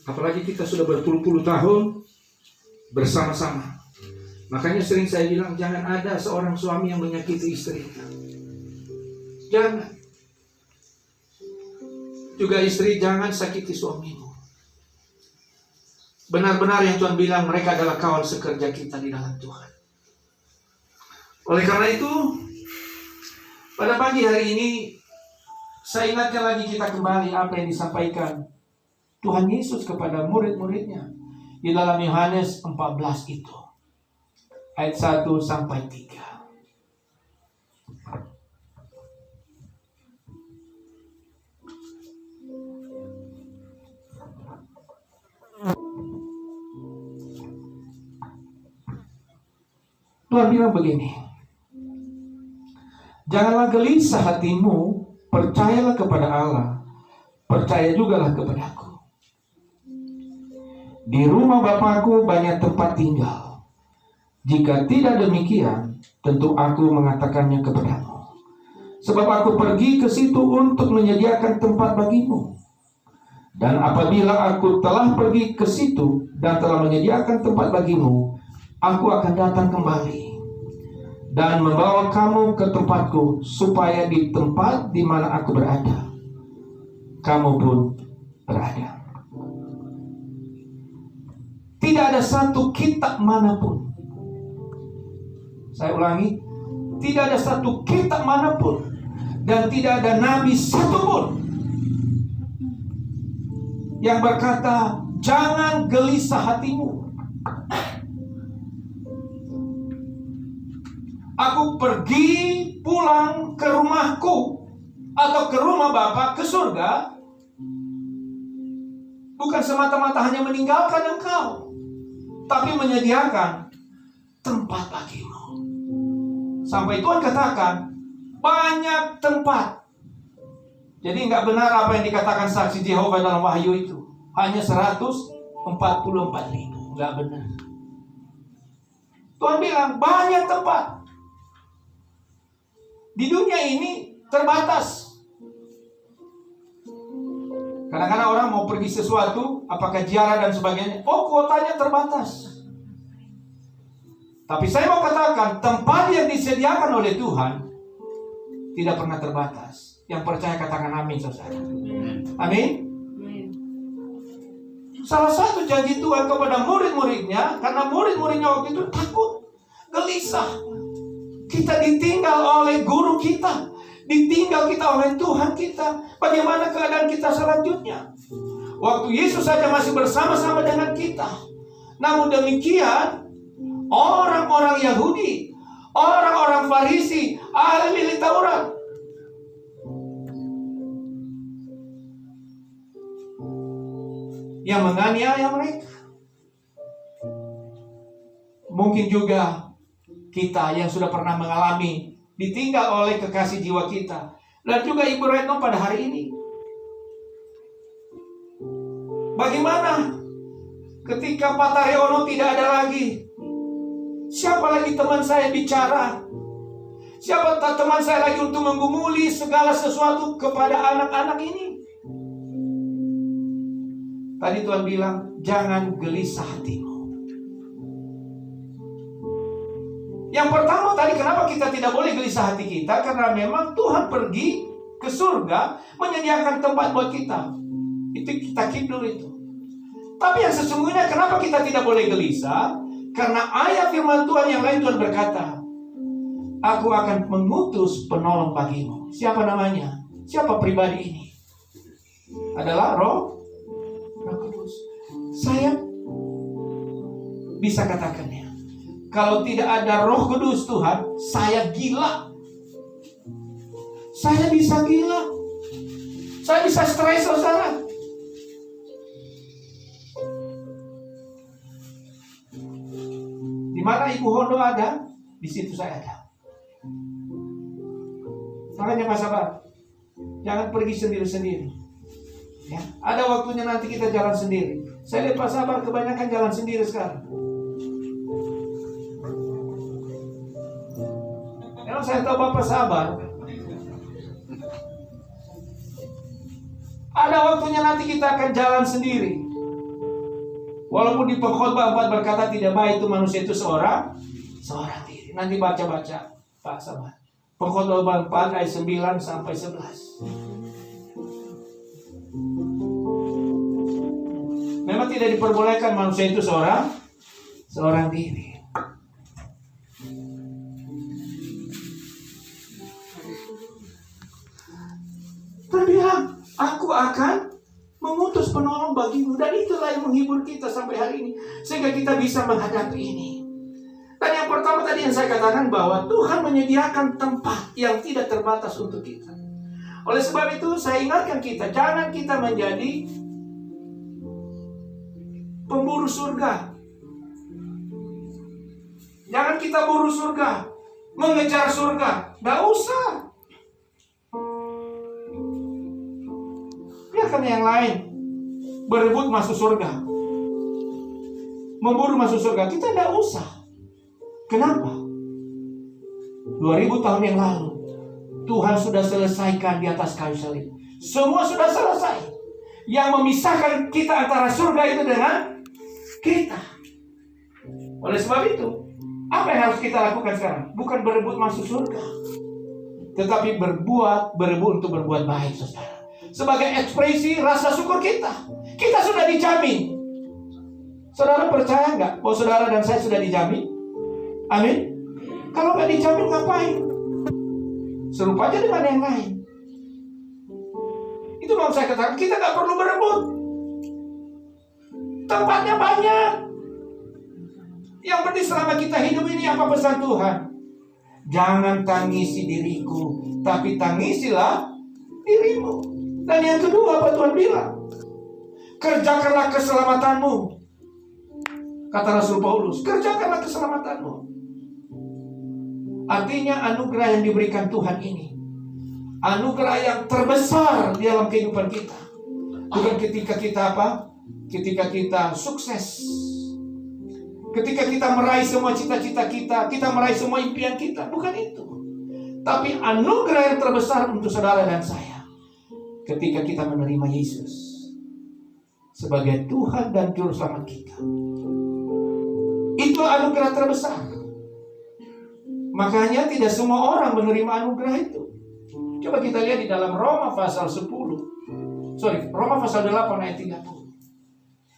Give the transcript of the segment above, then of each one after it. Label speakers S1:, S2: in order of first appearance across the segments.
S1: Apalagi kita sudah berpuluh-puluh tahun bersama-sama. Makanya sering saya bilang, jangan ada seorang suami yang menyakiti istrinya. Jangan. Juga istri jangan sakiti suamimu. Benar-benar yang Tuhan bilang, mereka adalah kawan sekerja kita di dalam Tuhan. Oleh karena itu, pada pagi hari ini, saya ingatkan lagi kita kembali apa yang disampaikan Tuhan Yesus kepada murid-muridnya di dalam Yohanes 14 itu. Ayat 1 sampai 3. Tuhan bilang begini, janganlah gelisah hatimu, percayalah kepada Allah, percaya jugalah kepadaku. Di rumah Bapakku banyak tempat tinggal. Jika tidak demikian, tentu aku mengatakannya kepadamu. Sebab aku pergi ke situ untuk menyediakan tempat bagimu. Dan apabila aku telah pergi ke situ dan telah menyediakan tempat bagimu, aku akan datang kembali dan membawa kamu ke tempatku, supaya di tempat di mana aku berada, kamu pun berada. Tidak ada satu kitab manapun, saya ulangi, tidak ada satu kitab manapun dan tidak ada nabi satupun yang berkata, jangan gelisah hatimu. Aku pergi pulang ke rumahku atau ke rumah Bapa, ke surga, bukan semata-mata hanya meninggalkan engkau, tapi menyediakan tempat bagimu. Sampai Tuhan katakan, banyak tempat. Jadi nggak benar apa yang dikatakan saksi Yehova dalam Wahyu itu. Hanya 144.000. Nggak benar. Tuhan bilang, banyak tempat. Di dunia ini terbatas. Kadang-kadang orang mau pergi sesuatu, apakah ziarah dan sebagainya, kuotanya terbatas. Tapi saya mau katakan, tempat yang disediakan oleh Tuhan tidak pernah terbatas. Yang percaya katakan amin, saudara. Amin. Salah satu janji Tuhan kepada murid-muridnya, karena murid-muridnya waktu itu takut, gelisah. Kita ditinggal oleh guru kita, ditinggal kita oleh Tuhan kita. Bagaimana keadaan kita selanjutnya? Waktu Yesus saja masih bersama-sama dengan kita. Namun demikian, orang-orang Yahudi, orang-orang Farisi, ahli Taurat, yang menganiaya mereka. Mungkin juga kita yang sudah pernah mengalami ditinggal oleh kekasih jiwa kita, dan juga Ibu Retno pada hari ini. Bagaimana ketika Pak Taryono tidak ada lagi? Siapa lagi teman saya bicara? Siapa teman saya lagi untuk menggumuli segala sesuatu kepada anak-anak ini? Tadi Tuhan bilang, jangan gelisah hatimu. Yang pertama tadi, kenapa kita tidak boleh gelisah hati kita? Karena memang Tuhan pergi ke surga menyediakan tempat buat kita. Itu kita keep dulu itu. Tapi yang sesungguhnya kenapa kita tidak boleh gelisah? Karena ayat firman Tuhan yang lain, Tuhan berkata, aku akan mengutus penolong bagimu. Siapa namanya? Siapa pribadi ini? Adalah Roh Kudus. Saya bisa katakannya, kalau tidak ada Roh Kudus Tuhan, saya gila. Saya bisa gila. Saya bisa stres, saudara. Di mana Ibu Hondo ada, di situ saya ada. Makanya Pak Sabar, jangan pergi sendiri-sendiri. Ya, ada waktunya nanti kita jalan sendiri. Saya lihat Pak Sabar kebanyakan jalan sendiri sekarang. Kalau saya tahu Bapak sabar, ada waktunya nanti kita akan jalan sendiri. Walaupun di Pengkhotbah 4 berkata tidak baik itu manusia itu seorang diri. Nanti baca-baca Pak Sabar. Pengkhotbah 4 ayat 9 sampai 11. Memang tidak diperbolehkan manusia itu seorang diri. Terbilang, aku akan mengutus penolong bagimu. Dan itulah yang menghibur kita sampai hari ini, sehingga kita bisa menghadapi ini. Dan yang pertama tadi yang saya katakan, bahwa Tuhan menyediakan tempat yang tidak terbatas untuk kita. Oleh sebab itu saya ingatkan kita, jangan kita menjadi pemburu surga. Jangan kita buru surga, mengejar surga. Gak usah. Biarkan yang lain berebut masuk surga, memburu masuk surga. Kita gak usah. Kenapa? 2000 tahun yang lalu Tuhan sudah selesaikan di atas kayu salib. Semua sudah selesai. Yang memisahkan kita antara surga itu dengan kita. Oleh sebab itu, apa yang harus kita lakukan sekarang? Bukan berebut masuk surga, tetapi berebut untuk berbuat baik, saudara. Sebagai ekspresi rasa syukur kita. Kita sudah dijamin. Saudara percaya nggak bahwa saudara dan saya sudah dijamin? Amin. Kalau nggak dijamin ngapain? Serupa aja dengan yang lain. Itu mau saya katakan, kita nggak perlu berebut. Tempatnya banyak. Yang penting selama kita hidup ini, apa pesan Tuhan? Jangan tangisi diriku, tapi tangisilah dirimu. Dan yang kedua, apa Tuhan bilang? Kerjakanlah keselamatanmu. Kata Rasul Paulus, kerjakanlah keselamatanmu. Artinya anugerah yang diberikan Tuhan ini, anugerah yang terbesar di dalam kehidupan kita. Bukan ketika kita apa? Ketika kita sukses, ketika kita meraih semua cita-cita kita meraih semua impian kita. Bukan itu. Tapi anugerah yang terbesar untuk saudara dan saya, ketika kita menerima Yesus sebagai Tuhan dan Juru Selamat kita. Itu anugerah terbesar. Makanya tidak semua orang menerima anugerah itu. Coba kita lihat di dalam Roma pasal 10. Roma pasal 8 ayat 30.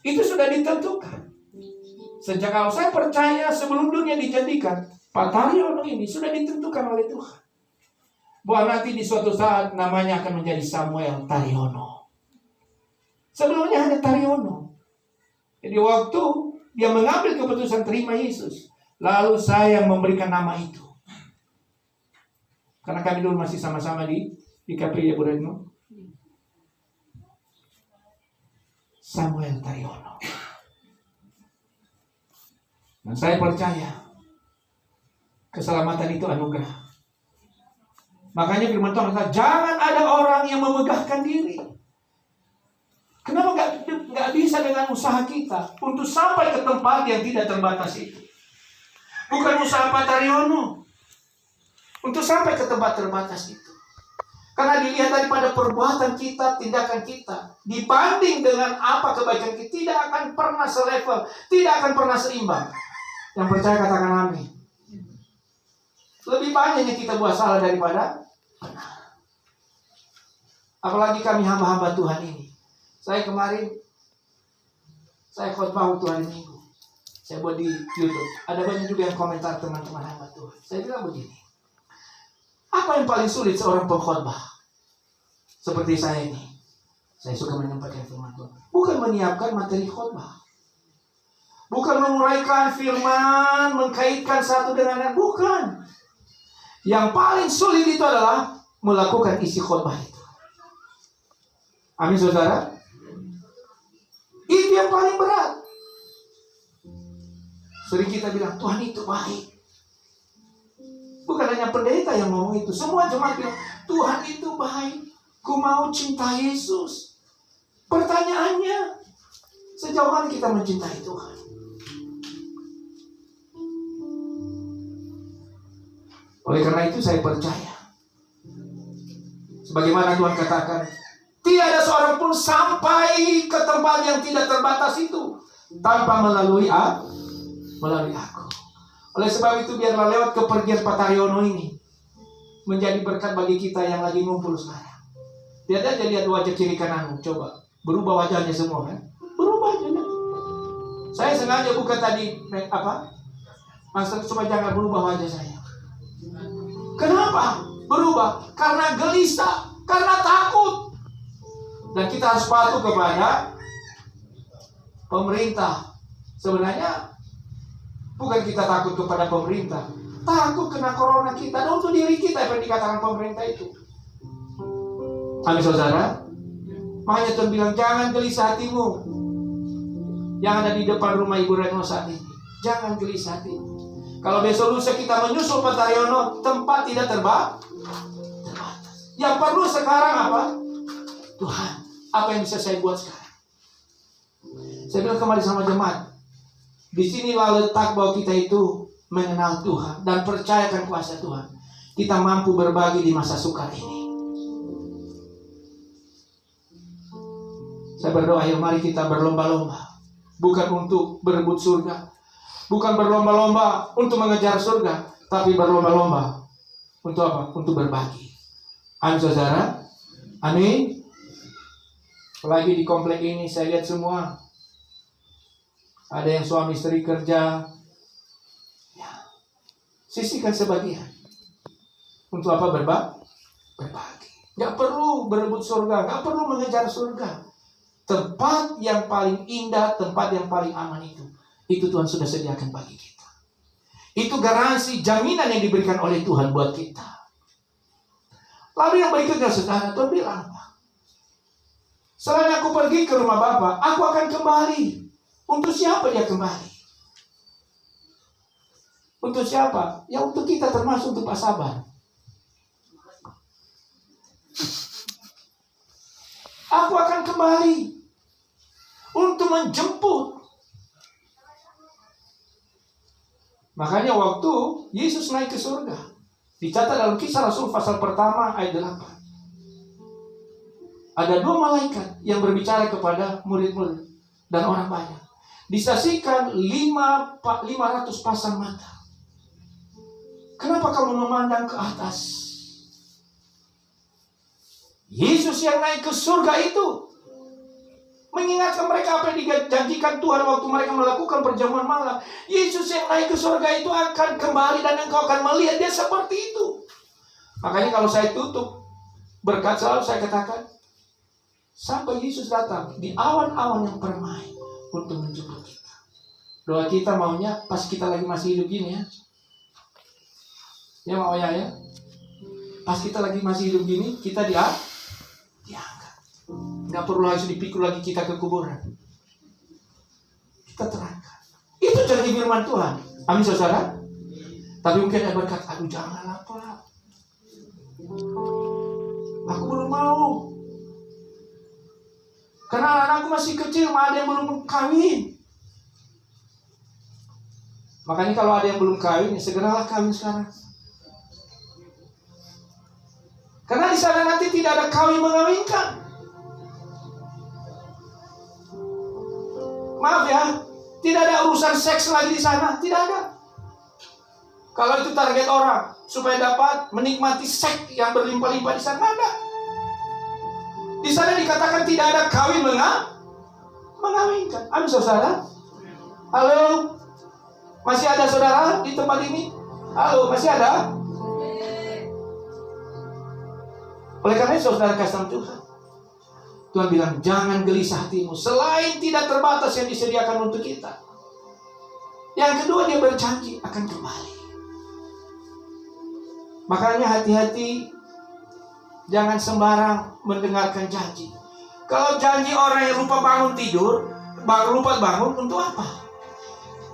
S1: Itu sudah ditentukan. Sejak awal saya percaya sebelum dunia dijadikan, Pak Taryono ini sudah ditentukan oleh Tuhan, bahwa nanti di suatu saat namanya akan menjadi Samuel Taryono. Sebelumnya hanya Taryono. Jadi waktu dia mengambil keputusan terima Yesus, lalu saya memberikan nama itu. Karena kami dulu masih sama-sama di KPI Bu Retno. Samuel Taryono. Dan saya percaya keselamatan itu anugerah. Makanya firman Tuhan kata, jangan ada orang yang memegahkan diri. Kenapa nggak bisa dengan usaha kita untuk sampai ke tempat yang tidak terbatas itu? Bukan usaha Pak Taryono untuk sampai ke tempat terbatas itu. Karena dilihat daripada perbuatan kita, tindakan kita, dibanding dengan apa kebaikan kita, tidak akan pernah selevel, tidak akan pernah seimbang. Yang percaya katakan amin. Lebih banyaknya kita buat salah daripada benar. Apalagi kami hamba-hamba Tuhan ini. Saya kemarin, saya khotbah waktu hari Minggu. Saya buat di YouTube. Ada banyak juga yang komentar teman-teman hamba Tuhan. Saya bilang begini. Apa yang paling sulit seorang pengkhotbah? Seperti saya ini. Saya suka menyampaikan firman Tuhan. Bukan menyiapkan materi khotbah. Bukan menguraikan firman, mengkaitkan satu dengan yang bukan. Yang paling sulit itu adalah melakukan isi khotbah itu. Amin saudara? Itu yang paling berat. Sering kita bilang, Tuhan itu baik. Bukan hanya pendeta yang ngomong itu. Semua jemaat bilang, Tuhan itu baik. Ku mau cinta Yesus. Pertanyaannya, sejauh mana kita mencintai Tuhan? Oleh karena itu saya percaya, sebagaimana Tuhan katakan, tidak ada seorang pun sampai ke tempat yang tidak terbatas itu tanpa melalui aku. Oleh sebab itu biarlah lewat kepergian Pak Taryono ini menjadi berkat bagi kita yang lagi ngumpul sekarang. Lihat aja, lihat wajah kiri kananmu, coba berubah wajahnya semua kan? Berubah wajahnya. Saya sengaja buka tadi maksud supaya jangan berubah wajah saya. Kenapa berubah? Karena gelisah, karena takut. Dan kita harus patuh kepada pemerintah. Sebenarnya bukan kita takut kepada pemerintah, takut kena corona kita dan untuk diri kita yang dikatakan pemerintah itu. Amin saudara. Makanya Tuhan bilang jangan gelisah hatimu yang ada di depan rumah Ibu Retno saat ini. Jangan gelisah hatimu. Kalau besok lusa kita menyusul Pak Taryono, tempat tidak terbatas. Yang perlu sekarang apa? Tuhan, apa yang bisa saya buat sekarang? Saya bilang kembali sama jemaat, di sinilah letak bahwa kita itu mengenal Tuhan dan percayakan kuasa Tuhan. Kita mampu berbagi di masa sukar ini. Saya berdoa, ayo mari kita berlomba-lomba, bukan untuk berebut surga, bukan berlomba-lomba untuk mengejar surga, tapi berlomba-lomba untuk apa? Untuk berbagi. Amin saudara. Amin. Lagi di komplek ini saya lihat semua ada yang suami istri kerja, ya, sisihkan sebagian untuk apa? Berbagi. Gak perlu berebut surga, gak perlu mengejar surga. Tempat yang paling indah, tempat yang paling aman itu Tuhan sudah sediakan bagi kita. Itu garansi, jaminan yang diberikan oleh Tuhan buat kita. Lalu yang berikutnya saudara, Tuhan bilang, selain aku pergi ke rumah Bapa, aku akan kembali. Untuk siapa dia kembali? Untuk siapa? Ya untuk kita, termasuk untuk Pak Sabar. Aku akan kembali untuk menjemput. Makanya waktu Yesus naik ke surga, dicatat dalam Kisah Rasul pasal pertama ayat 8. Ada 2 malaikat yang berbicara kepada murid-murid dan orang banyak. Disaksikan 500 pasang mata. Kenapa kamu memandang ke atas? Yesus yang naik ke surga itu mengingatkan mereka apa yang dijanjikan Tuhan waktu mereka melakukan perjamuan malam. Yesus yang naik ke surga itu akan kembali dan engkau akan melihat dia seperti itu. Makanya kalau saya tutup berkat selalu saya katakan, sampai Yesus datang di awan-awan yang permai untuk menjemput kita. Doa kita maunya pas kita lagi masih hidup gini ya. Ya mau ya. Pas kita lagi masih hidup gini, kita diangkat. Nggak perlu harus dipikul lagi kita ke kuburan. Kita terangkat. Itu janji firman Tuhan. Amin saudara. Tapi mungkin ada berkat, aduh janganlah Pak, aku belum mau. Karena anak-anakku masih kecil, ada yang belum kawin. Makanya kalau ada yang belum kawin, ya segeralah kawin sekarang. Karena di sana nanti tidak ada kawin mengawinkan. Maaf ya, tidak ada urusan seks lagi di sana, tidak ada. Kalau itu target orang supaya dapat menikmati seks yang berlimpah-limpah di sana, ada. Di sana dikatakan tidak ada kawin mengawinkan. Amin saudara. Halo, masih ada saudara di tempat ini? Halo, masih ada? Oleh karena itu saudara kasih Tuhan, Tuhan bilang jangan gelisah hatimu. Selain tidak terbatas yang disediakan untuk kita, yang kedua dia berjanji akan kembali. Makanya hati-hati, jangan sembarang mendengarkan janji. Kalau janji orang yang lupa bangun tidur, lupa bangun untuk apa?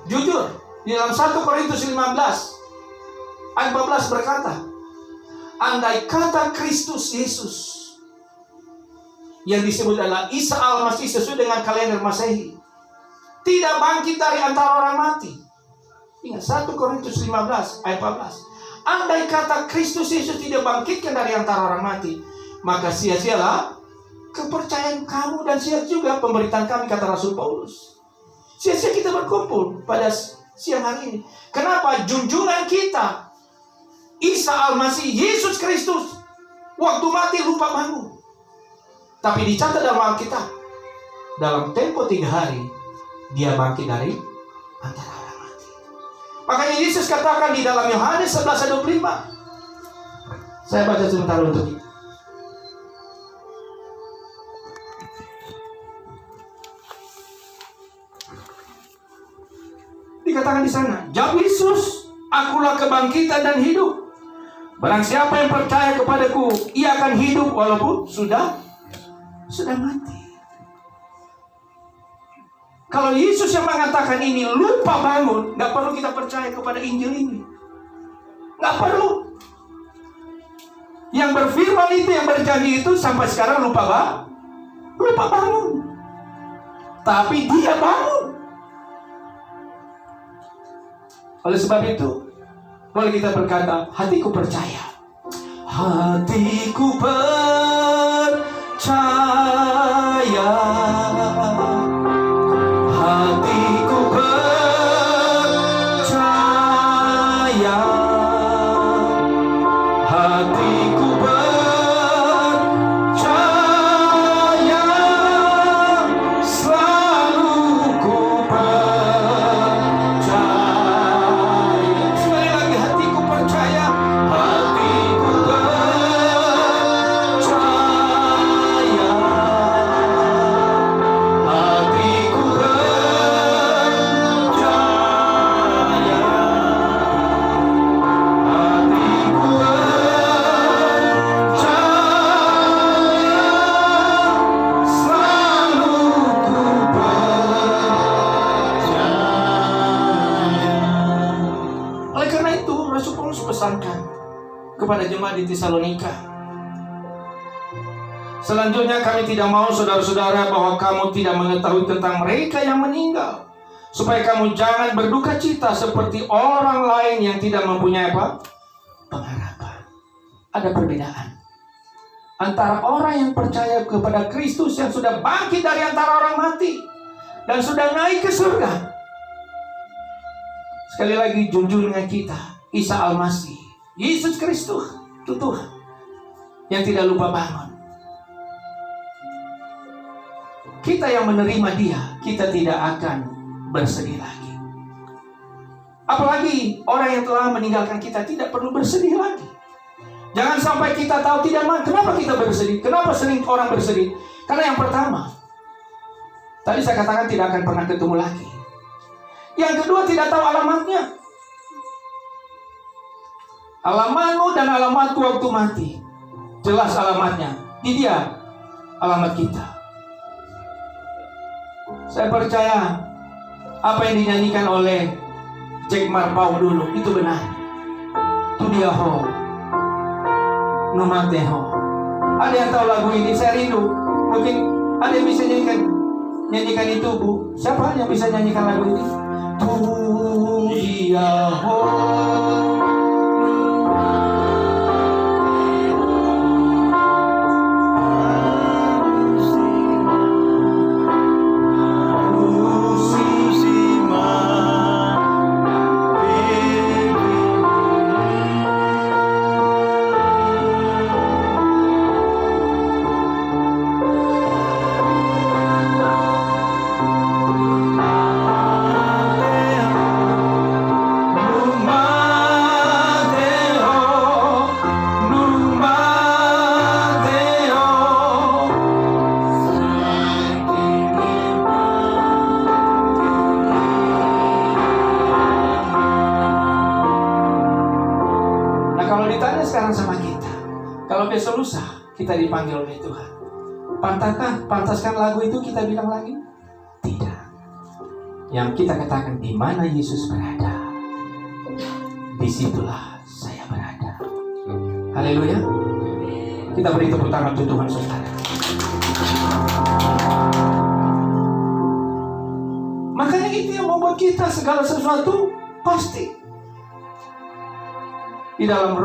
S1: Jujur, di dalam 1 Korintus 15 ayat 14 berkata, andai kata Kristus Yesus yang disebut adalah Isa Al-Masih sesuai dengan kalender Masehi tidak bangkit dari antara orang mati. Ingat 1 Korintus 15 ayat 14. Andai kata Kristus Yesus tidak bangkitkan dari antara orang mati, maka sia-sialah kepercayaan kamu dan sia juga pemberitaan kami, kata Rasul Paulus. Sia-sia kita berkumpul pada siang hari ini. Kenapa? Junjungan kita, Isa Al-Masih, Yesus Kristus, waktu mati lupa bangun. Tapi dicatat dalam Alkitab, dalam tempo 3 hari, dia bangkit dari antara orang mati. Makanya Yesus katakan di dalam Yohanes 11:25. Saya baca sebentar untuk kita. Dikatakan di sana, jawab Yesus, akulah kebangkitan dan hidup. Barang siapa yang percaya kepadaku, ia akan hidup walaupun sudah mati. Kalau Yesus yang mengatakan ini lupa bangun, nggak perlu kita percaya kepada Injil ini. Nggak perlu. Yang berfirman itu, yang berjanji itu sampai sekarang lupa bangun. Tapi dia bangun. Oleh sebab itu, boleh kita berkata, hatiku percaya. Hatiku percaya. Hatiku percaya. Hatiku percaya. Selalu ku percaya. Sekali lagi, hatiku percaya. Hatiku percaya. Hatiku percaya. Hatiku percaya. Selalu ku percaya. Oleh karena itu, Rasul Paulus pesankan kepada jemaat di Tesalonika. Selanjutnya, kami tidak mau saudara-saudara bahwa kamu tidak mengetahui tentang mereka yang meninggal, supaya kamu jangan berduka cita seperti orang lain yang tidak mempunyai apa? Pengharapan. Ada perbedaan antara orang yang percaya kepada Kristus yang sudah bangkit dari antara orang mati dan sudah naik ke surga. Sekali lagi, junjungan kita, Isa Al-Masih, Yesus Kristus, itu Tuhan yang tidak lupa bangun. Kita yang menerima dia, kita tidak akan bersedih lagi. Apalagi orang yang telah meninggalkan kita tidak perlu bersedih lagi. Jangan sampai kita tahu tidak man. Kenapa kita bersedih? Kenapa sering orang bersedih? Karena yang pertama, tadi saya katakan tidak akan pernah ketemu lagi. Yang kedua, tidak tahu alamatnya. Alamatmu dan alamatku waktu mati, jelas alamatnya. Di dia alamat kita. Saya percaya apa yang dinyanyikan oleh Jack Marpau dulu itu benar. Tu dia ho, numate ho. Ada yang tahu lagu ini? Saya rindu. Mungkin ada yang bisa nyanyikan itu, Bu. Siapa yang bisa nyanyikan lagu ini? Tu dia ho. Sekarang sama kita, kalau besok lusa kita dipanggil oleh Tuhan, pantaskah lagu itu kita bilang lagi? Tidak. Yang kita katakan, di mana Yesus berada, disitulah saya berada. Haleluya. Kita beri tepuk tangan untuk Tuhan, saudara. Makanya itu yang membuat kita segala sesuatu pasti. Di dalam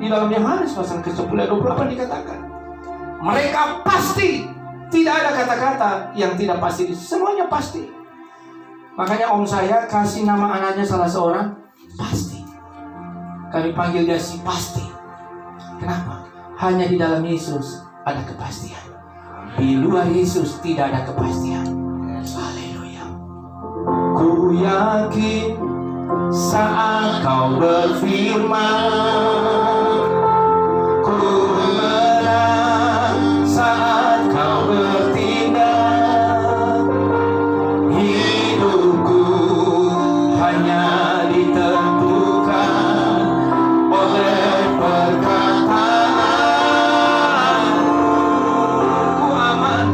S1: di dalam Yohanes pasal ke-10 ayat 28 dikatakan, mereka pasti. Tidak ada kata-kata yang tidak pasti. Semuanya pasti. Makanya om saya kasih nama anaknya salah seorang Pasti. Kami panggil dia si Pasti. Kenapa? Hanya di dalam Yesus ada kepastian. Di luar Yesus tidak ada kepastian. Haleluya. Ku yakin saat kau berfirman, ku menang saat kau bertindak. Hidupku hanya ditentukan oleh perkataan. Ku aman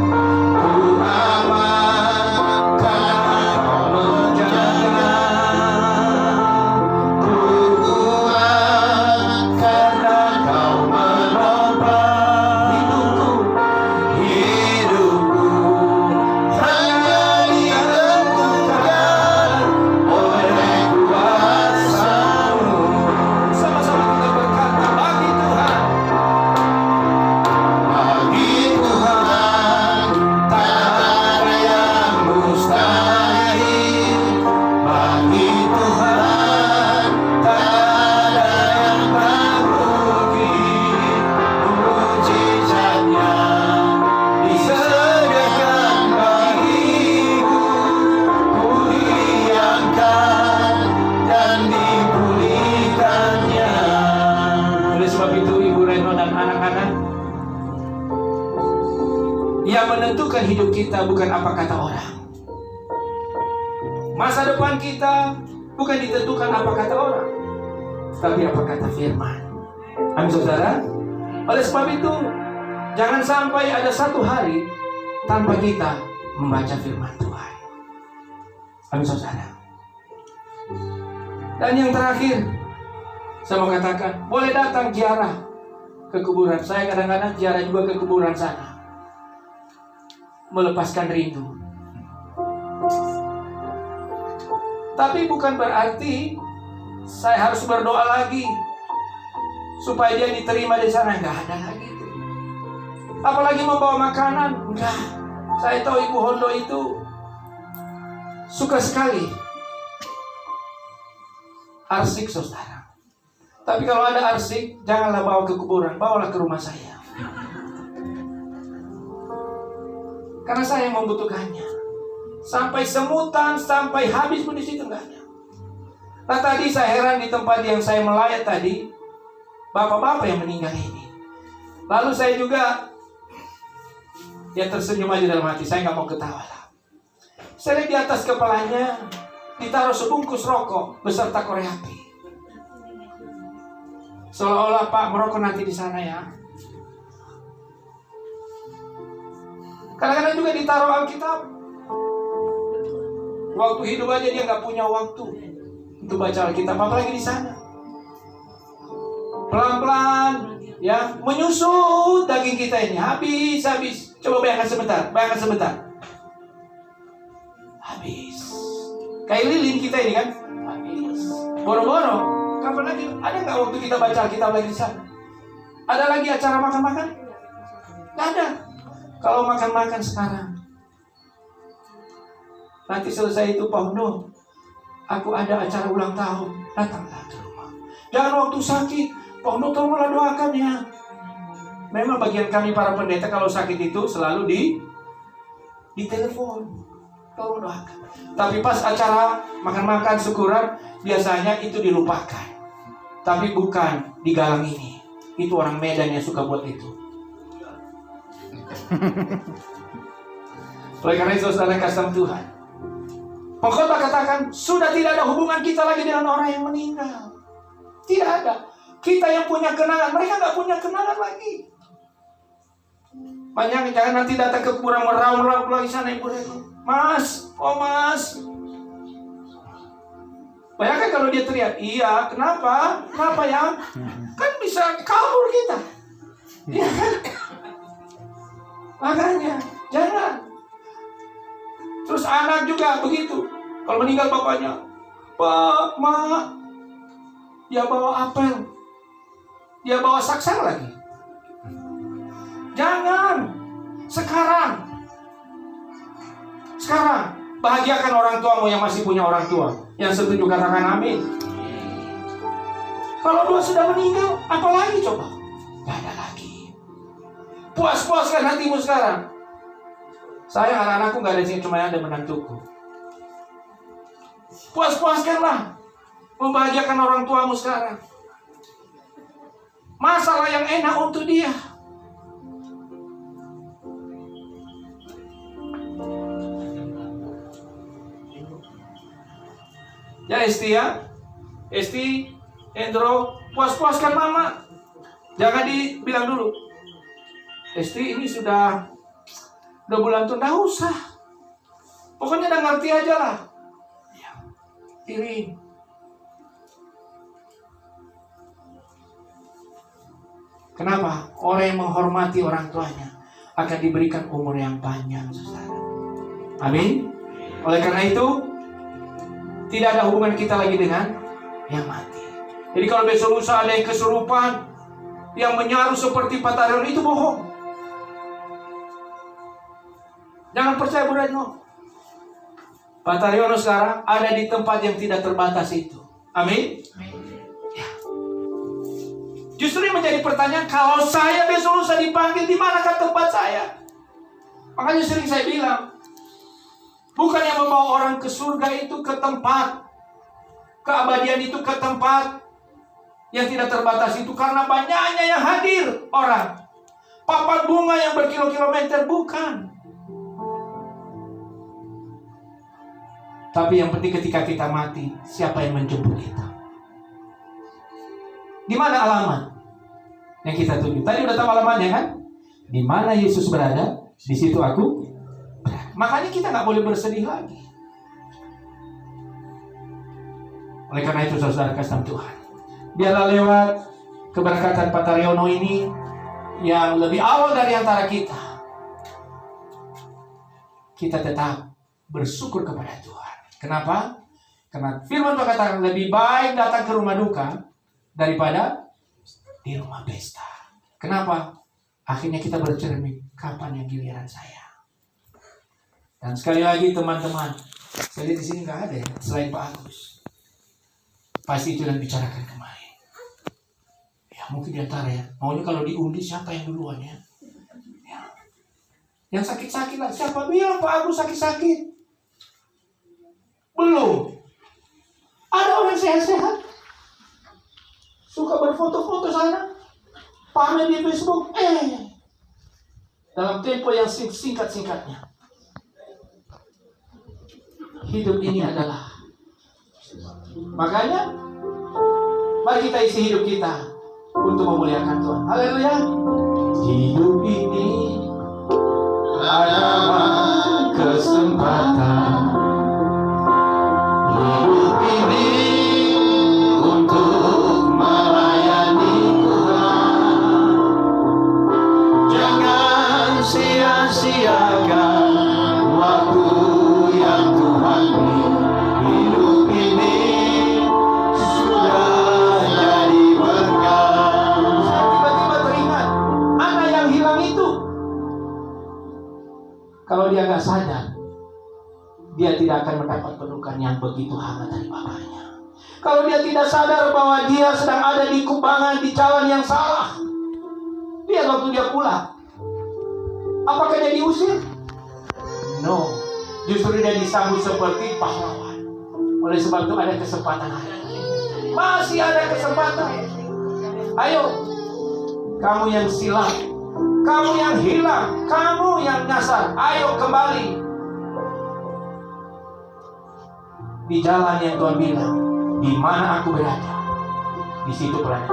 S1: karena kau menjaga. Ku kuat karena kau menopang. Hidupku hanya ditentukan oleh kuasa-Mu. Sama-sama kita berkata, bagi Tuhan tak ada yang mustahil. Bagi Tuhan tak ada yang tak mungkin. Mujizatnya disediakan bagiku, ku diangkat dan dipulihkannya. Oleh sebab itu Ibu Reno dan anak-anak, yang menentukan hidup kita bukan apa kata orang. Masa depan kita bukan ditentukan apa kata orang, tapi apa kata firman. Amin saudara. Oleh sebab itu, jangan sampai ada satu hari tanpa kita membaca firman Tuhan. Amin saudara. Dan yang terakhir, saya mau katakan, boleh datang ziarah ke kuburan. Saya kadang-kadang ziarah juga ke kuburan sana, melepaskan rindu. Tapi bukan berarti saya harus berdoa lagi supaya dia diterima di sana. Enggak ada lagi itu. Apalagi membawa makanan. Enggak. Saya tahu Ibu Hondo itu suka sekali arsik saudara. Tapi kalau ada arsik, janganlah bawa ke kuburan, bawalah ke rumah saya. Karena saya yang membutuhkannya. Sampai semutan, sampai habis pun di situ enggak ada. Nah tadi saya heran di tempat yang saya melayat tadi, bapak-bapak yang meninggal ini. Lalu saya juga, dia tersenyum aja dalam hati, saya nggak mau ketawa lah. Saya lihat di atas kepalanya ditaruh sebungkus rokok beserta korek api. Seolah-olah Pak merokok nanti di sana ya. Kadang-kadang juga ditaruh Alkitab. Waktu hidup aja dia nggak punya waktu untuk baca Alkitab, apalagi di sana. Pelan-pelan, ya, menyusut daging kita ini. Habis. Coba bayangkan sebentar. Habis. Kayak lilin kita ini kan, habis. Boro-boro. Kapan lagi? Ada nggak waktu kita baca Alkitab lagi di sana? Ada lagi acara makan-makan? Nggak ada. Kalau makan-makan sekarang, nanti selesai itu Pak Hondo, aku ada acara ulang tahun, datanglah ke rumah. Jangan waktu sakit, Pak Hondo tolonglah doakan ya. Memang bagian kami para pendeta kalau sakit itu selalu di telepon, tolong doakan. Tapi pas acara makan-makan syukuran, biasanya itu dilupakan. Tapi bukan di Galang ini. Itu orang Medan yang suka buat itu. Oleh karena itu saudara kasih Tuhan, pengkhotbah katakan sudah tidak ada hubungan kita lagi dengan orang yang meninggal. Tidak ada. Kita yang punya kenangan, mereka nggak punya kenangan lagi. Banyak jangan nanti datang ke kuburan meraung-raung lagi sana ibu itu. Mas, oh mas. Bayangkan kalau dia teriak, iya, kenapa? Kenapa ya? Kan bisa kabur kita. Iya kan? Makanya, jangan. Terus anak juga begitu. Kalau meninggal bapaknya, Pak, Mak, dia bawa apel, dia bawa saksang lagi. Jangan. Sekarang Bahagiakan orang tuamu yang masih punya orang tua. Yang setuju katakan amin. Kalau dua sudah meninggal, apa lagi coba? Gak ada lagi. Puas-puaskan hatimu sekarang. Saya anak-anakku gak ada sini, cuma ada menantuku. Puas-puaskanlah. Membahagiakan orang tuamu sekarang. Masalah yang enak untuk dia. Ya Esti ya. Esti, Endro, puas-puaskan mama. Jangan dibilang dulu, Esti ini sudah 2 bulan tuh, nggak usah. Pokoknya udah ngerti aja lah. Kirim. Kenapa? Orang yang menghormati orang tuanya akan diberikan umur yang panjang, saudara. Amin. Oleh karena itu, tidak ada hubungan kita lagi dengan yang mati. Jadi kalau besok lusa ada yang kesurupan, yang menyaru seperti Pak Taryono, itu bohong. Jangan percaya Bu Retno. Pak Taryono sekarang ada di tempat yang tidak terbatas itu. Amin. Ya. Justru yang menjadi pertanyaan, kalau saya besok lusa dipanggil, di manakah tempat saya? Makanya sering saya bilang, bukan yang membawa orang ke surga itu ke tempat, keabadian itu ke tempat yang tidak terbatas itu, karena banyaknya yang hadir orang. Papan bunga yang berkilo-kilometer, bukan. Tapi yang penting ketika kita mati, siapa yang menjemput kita? Di mana alamat yang kita tuju? Tadi udah tahu alamatnya kan? Di mana Yesus berada, di situ aku berada. Makanya kita nggak boleh bersedih lagi. Oleh karena itu saudara kasih Tuhan, biarlah lewat keberkatan Pak Taryono ini yang lebih awal dari antara kita, kita tetap bersyukur kepada Tuhan. Kenapa? Karena firman Tuhan katakan lebih baik datang ke rumah duka daripada di rumah pesta. Kenapa? Akhirnya kita bercermin, kapan yang giliran saya? Dan sekali lagi teman-teman, saya lihat di sini nggak ada ya selain Pak Agus. Pasti itu yang bicarakan kemarin. Ya mungkin diantara ya. Maunya kalau diundi siapa yang duluan ya? Ya. Yang sakit-sakit lah. Siapa bilang Pak Agus sakit-sakit? Belum. Ada orang sehat-sehat, suka berfoto-foto sana, pamer di Facebook. Dalam tempo yang singkat-singkatnya. Hidup ini adalah, makanya mari kita isi hidup kita untuk memuliakan Tuhan. Haleluya. Hidup ini adalah kesempatan. Hidup ini untuk melayani Tuhan. Jangan sia-siakan waktu yang Tuhan beri. Hidup ini sudah jadi berkat. Saya tiba-tiba teringat, anak yang hilang itu, kalau dia nggak sadar, dia tidak akan mendapat pelukan yang begitu hangat dari bapaknya. Kalau dia tidak sadar bahwa dia sedang ada di kubangan, di jalan yang salah, lihat waktu dia pulang, apakah dia diusir? No, justru dia disambut seperti pahlawan. Oleh sebab itu ada kesempatan hari ini. Masih ada kesempatan. Ayo, kamu yang silap, kamu yang hilang, kamu yang nyasar, ayo kembali di jalan yang Tuhan bilang, di mana aku berada, di situ berada.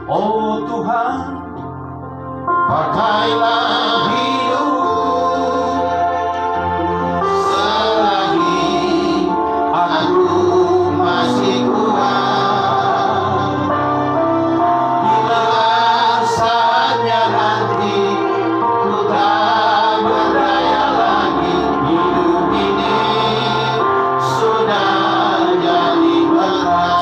S1: Oh Tuhan, pakailah